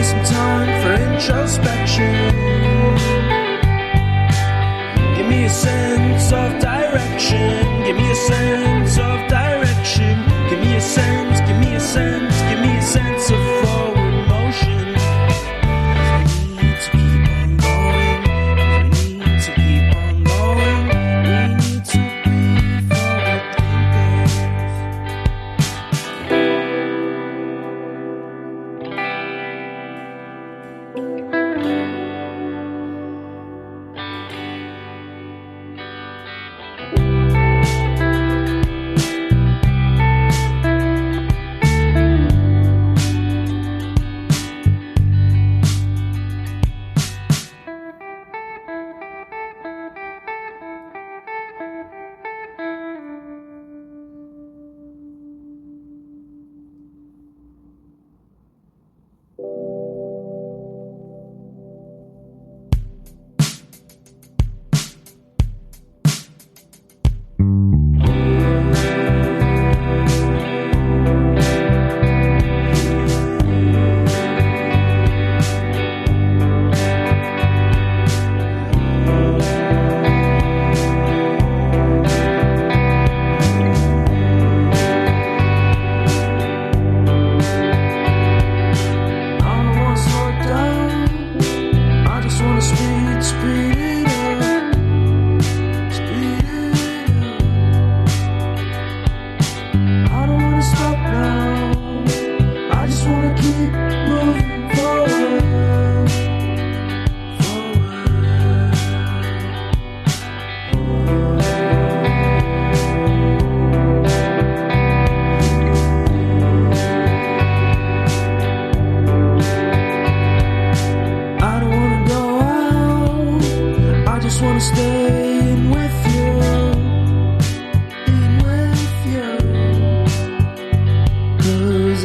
me some time for introspection. Give me a sense of direction. Give me a sense of direction. Give me a sense, give me a sense, give me a sense of forward motion. 'Cause we need to keep on going. We need to keep on going. We need to be forward thinkers.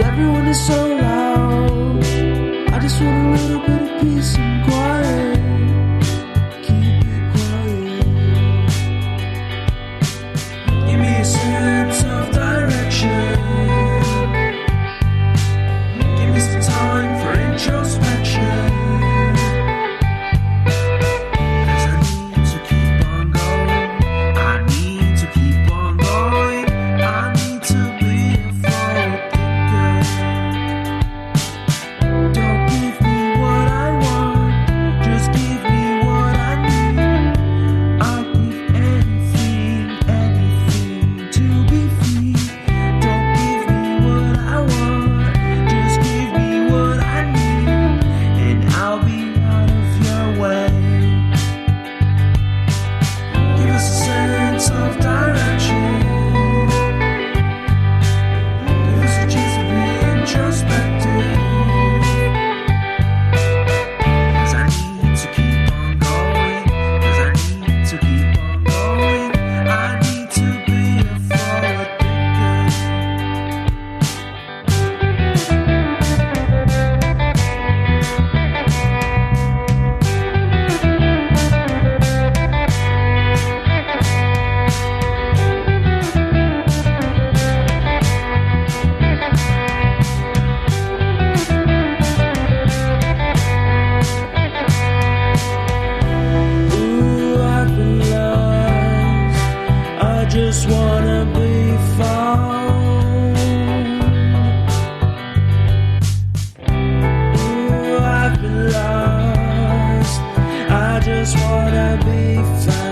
Everyone is so loud. I just want a little bit of peace and quiet. Keep it quiet. Give me a sense of direction. Give me some time for introspection. 'Cause I need to keep on going. I need to keep on going. I need to be a forward thinker. Don't give me what I want, just give me what I need. I'll give anything, anything to be free. Don't give me what I want, just give me what I need, and I'll be out of your way. Give us a sense of direction. Give us a chance to be introspective. 'Cause I need to keep on going. 'Cause I need to keep on going. I need to be a forward thinker. Ooh, I've been lost. I just wanna be found. Ooh, I've been lost. I just wanna be found.